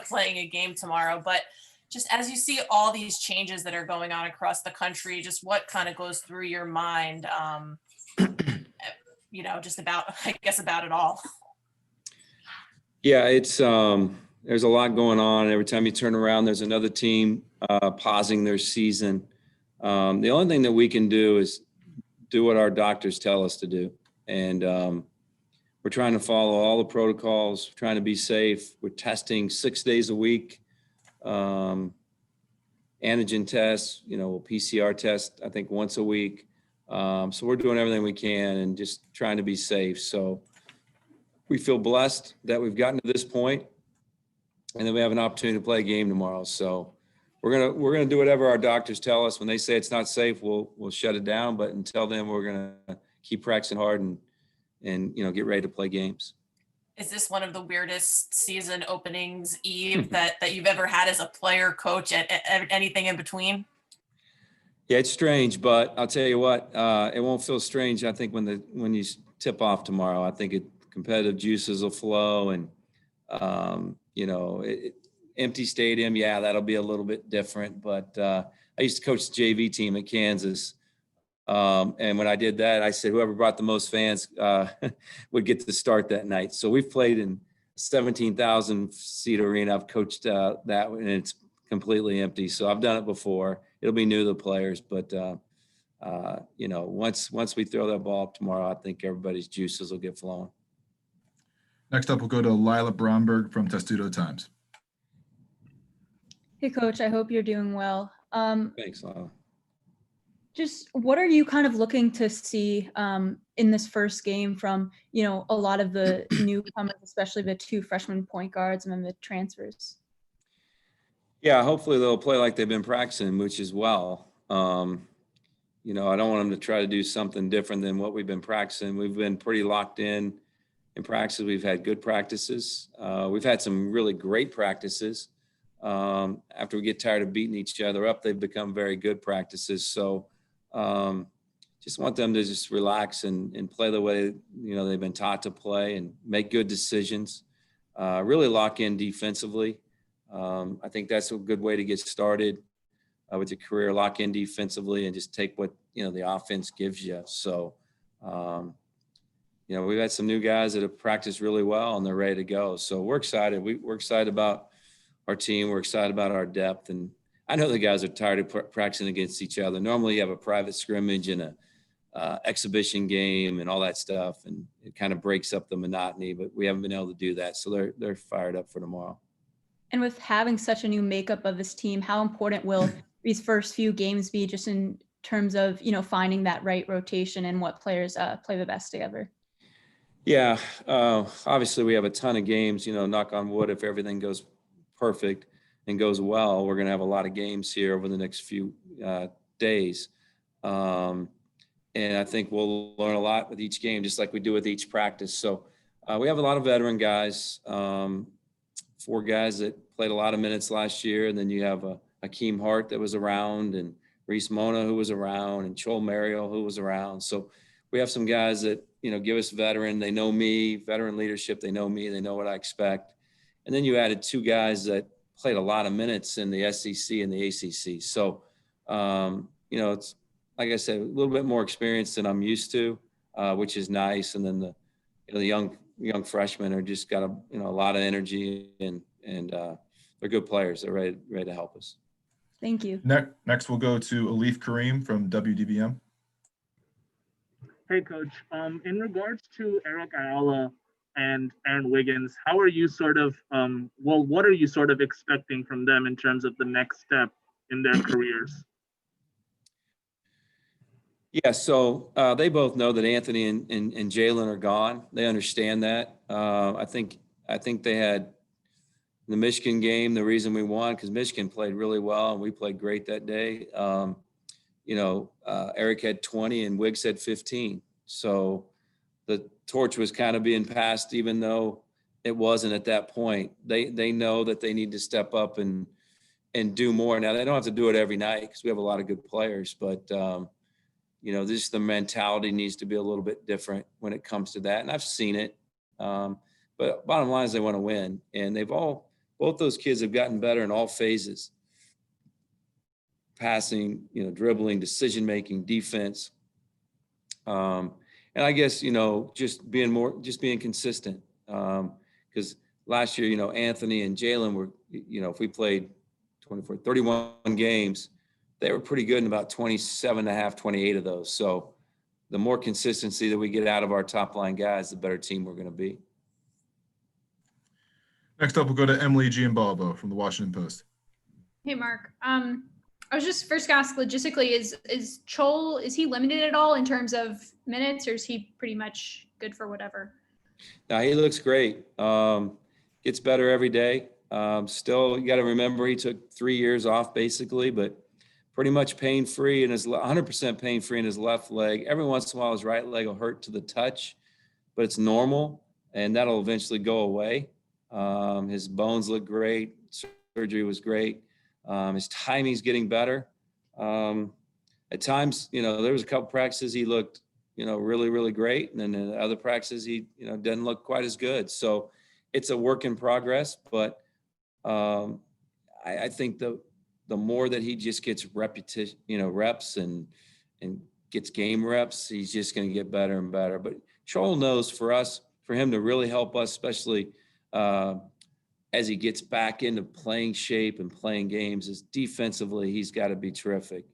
playing a game tomorrow. But just as you see all these changes that are going on across the country, just what kind of goes through your mind, just about, I guess, about it all. Yeah, it's there's a lot going on. Every time you turn around, there's another team pausing their season. The only thing that we can do is do what our doctors tell us to do. And we're trying to follow all the protocols, trying to be safe. We're testing 6 days a week, antigen tests, PCR test, I think once a week. So we're doing everything we can and just trying to be safe. So we feel blessed that we've gotten to this point and then we have an opportunity to play a game tomorrow. So we're gonna do whatever our doctors tell us. When they say it's not safe, we'll shut it down. But until then, we're gonna keep practicing hard and get ready to play games. Is this one of the weirdest season openings, Eve, that you've ever had as a player, coach, and anything in between? Yeah, it's strange, but I'll tell you what, it won't feel strange. I think when you tip off tomorrow, I think competitive juices will flow, and empty stadium. Yeah, that'll be a little bit different. But I used to coach the JV team at Kansas. And when I did that, I said, whoever brought the most fans would get to start that night. So we've played in 17,000 seat arena. I've coached that, and it's completely empty. So I've done it before. It'll be new to the players, but once we throw that ball up tomorrow, I think everybody's juices will get flowing. Next up, we'll go to Lila Bromberg from Testudo Times. Hey, Coach, I hope you're doing well. Thanks, Lila. Just what are you kind of looking to see in this first game from, a lot of the newcomers, especially the two freshman point guards and then the transfers? Yeah, hopefully they'll play like they've been practicing, which is well. I don't want them to try to do something different than what we've been practicing. We've been pretty locked in practices. We've had good practices. We've had some really great practices. After we get tired of beating each other up, they've become very good practices. So just want them to just relax and play the way, they've been taught to play and make good decisions, really lock in defensively. I think that's a good way to get started with your career, lock in defensively and just take what, the offense gives you. So, we've had some new guys that have practiced really well and they're ready to go. So we're excited. We're excited about our team. We're excited about our depth. And I know the guys are tired of practicing against each other. Normally you have a private scrimmage and a exhibition game and all that stuff. And it kind of breaks up the monotony, but we haven't been able to do that. So they're fired up for tomorrow. And with having such a new makeup of this team, how important will these first few games be just in terms of, finding that right rotation and what players play the best together? Yeah, obviously we have a ton of games, knock on wood, if everything goes perfect and goes well, we're going to have a lot of games here over the next few days. And I think we'll learn a lot with each game, just like we do with each practice. So we have a lot of veteran guys, 4 guys that played a lot of minutes last year. And then you have Akeem Hart that was around, and Reese Mona, who was around, and Chol Mario, who was around. So we have some guys that, give us veteran. They know me, veteran leadership. They know me. They know what I expect. And then you added 2 guys that played a lot of minutes in the SEC and the ACC. So, it's, like I said, a little bit more experience than I'm used to, which is nice. And then the young freshmen are just got a lot of energy and they're good players. They're ready to help us. Thank you. Next, we'll go to Alif Kareem from WDBM. Hey, Coach. In regards to Eric Ayala and Aaron Wiggins, how are you what are you sort of expecting from them in terms of the next step in their careers? Yeah, so they both know that Anthony and Jalen are gone. They understand that. I think they had the Michigan game, the reason we won, because Michigan played really well and we played great that day. Eric had 20 and Wiggs had 15. So the torch was kind of being passed, even though it wasn't at that point. They know that they need to step up and do more. Now, they don't have to do it every night because we have a lot of good players, but just the mentality needs to be a little bit different when it comes to that. And I've seen it. But bottom line is they want to win. And they've all both those kids have gotten better in all phases. Passing, dribbling, decision-making, defense. And I guess, just being consistent. Because last year, Anthony and Jalen were, if we played 31 games, they were pretty good in about 27 and a half, 28 of those. So the more consistency that we get out of our top line guys, the better team we're going to be. Next up, we'll go to Emily Giambalvo from the Washington Post. Hey, Mark. I was just first gonna ask logistically, is Chol, is he limited at all in terms of minutes, or is he pretty much good for whatever? Now he looks great. Gets better every day. Still, you got to remember he took 3 years off basically, but pretty much pain-free and 100% pain-free in his left leg. Every once in a while, his right leg will hurt to the touch, but it's normal, and that'll eventually go away. His bones look great. Surgery was great. His timing's getting better. At times, there was a couple practices he looked, really, really great. And then in other practices, he, doesn't look quite as good. So it's a work in progress, but I think the more that he just gets repetition, reps and gets game reps, he's just going to get better and better. But Joel knows for him to really help us, especially as he gets back into playing shape and playing games, is defensively, he's got to be terrific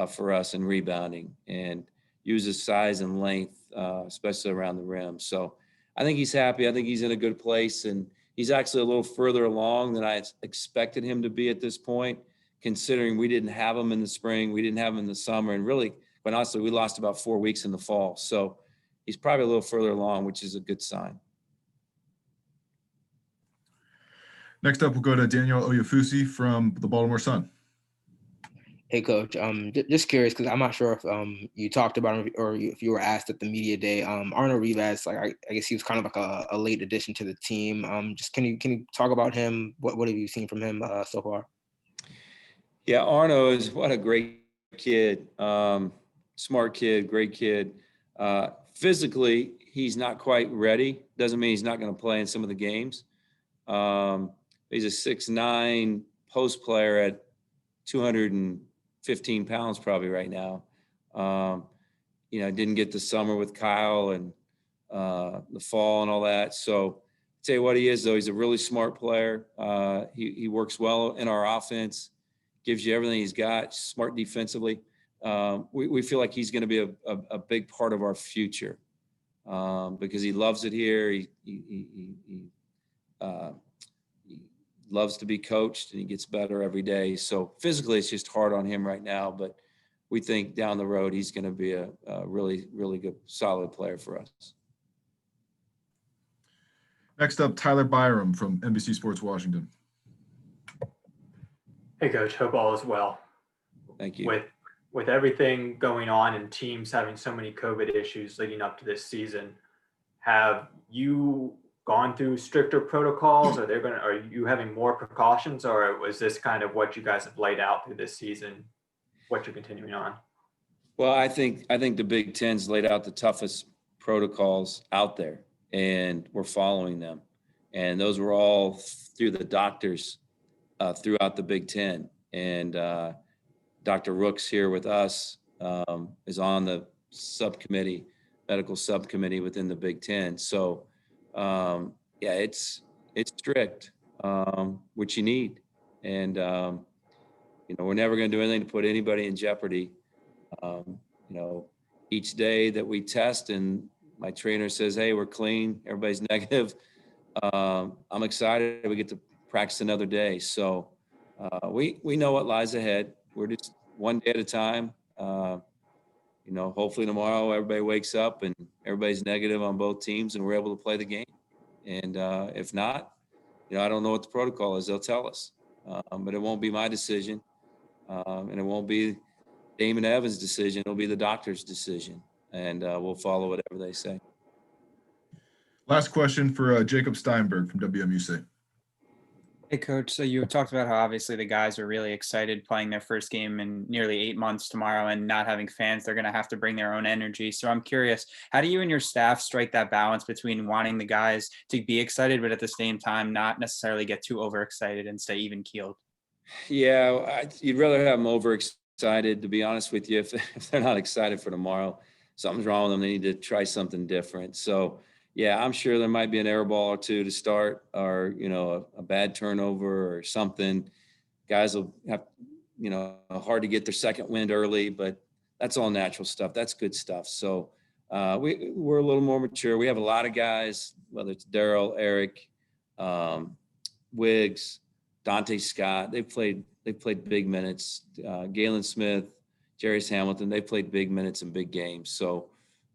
for us in rebounding and use his size and length, especially around the rim. So I think he's happy. I think he's in a good place, and he's actually a little further along than I expected him to be at this point, considering we didn't have him in the spring, we didn't have him in the summer, and really, quite honestly, we lost about 4 weeks in the fall. So he's probably a little further along, which is a good sign. Next up, we'll go to Daniel Oyefusi from the Baltimore Sun. Hey, Coach. Just curious, because I'm not sure if you talked about him or if you were asked at the media day. Arnold Rivas, I guess he was kind of like a late addition to the team. Just can you talk about him? What have you seen from him so far? Yeah, Arno is what a great kid, smart kid, great kid. Physically, he's not quite ready. Doesn't mean he's not going to play in some of the games. He's a 6'9" post player at 215 pounds probably right now. Didn't get the summer with Kyle and the fall and all that. So I'll tell you what he is, though. He's a really smart player. He works well in our offense, gives you everything he's got, smart defensively. We feel like he's going to be a big part of our future because he loves it here. He loves to be coached, and he gets better every day. So physically, it's just hard on him right now, but we think down the road he's going to be a really, really good, solid player for us. Next up, Tyler Byram from NBC Sports Washington. Hey, Coach. Hope all is well. Thank you. With everything going on and teams having so many COVID issues leading up to this season, have you gone through stricter protocols? Are you having more precautions, or was this kind of what you guys have laid out through this season, what you're continuing on? Well, I think the Big Ten's laid out the toughest protocols out there, and we're following them. And those were all through the doctors throughout the Big Ten. And Dr. Rooks here with us is on the medical subcommittee within the Big Ten. So it's strict, which you need. And, we're never going to do anything to put anybody in jeopardy. Each day that we test and my trainer says, hey, we're clean, everybody's negative, I'm excited we get to practice another day. So we know what lies ahead. We're just one day at a time. Hopefully tomorrow everybody wakes up and everybody's negative on both teams and we're able to play the game. And if not, I don't know what the protocol is. They'll tell us, but it won't be my decision. And it won't be Damon Evans' decision. It'll be the doctor's decision. And we'll follow whatever they say. Last question for Jacob Steinberg from WMUC. Hey, Coach. So you talked about how obviously the guys are really excited playing their first game in nearly 8 months tomorrow and not having fans. They're going to have to bring their own energy. So I'm curious, how do you and your staff strike that balance between wanting the guys to be excited, but at the same time, not necessarily get too overexcited and stay even keeled? Yeah, you'd rather have them overexcited, to be honest with you. If they're not excited for tomorrow, something's wrong with them. They need to try something different. So, yeah, I'm sure there might be an air ball or two to start, or a bad turnover or something. Guys will have, hard to get their second wind early, but that's all natural stuff. That's good stuff. So we're a little more mature. We have a lot of guys, whether it's Daryl, Eric, Wiggs, Dante Scott. They've played big minutes. Galen Smith, Jarius Hamilton. They played big minutes in big games. So,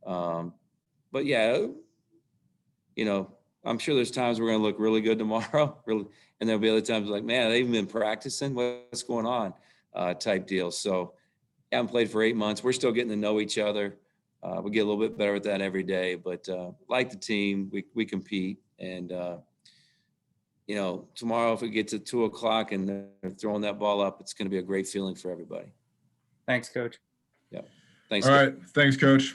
but yeah, I'm sure there's times we're going to look really good tomorrow, really, and there'll be other times like, man, they've been practicing. What's going on? Type deal. So, haven't played for 8 months. We're still getting to know each other. We get a little bit better at that every day. But like the team, we compete. And tomorrow if it gets at 2:00 and they're throwing that ball up, it's going to be a great feeling for everybody. Thanks, Coach. Yeah. Thanks. All right. Thanks, Coach.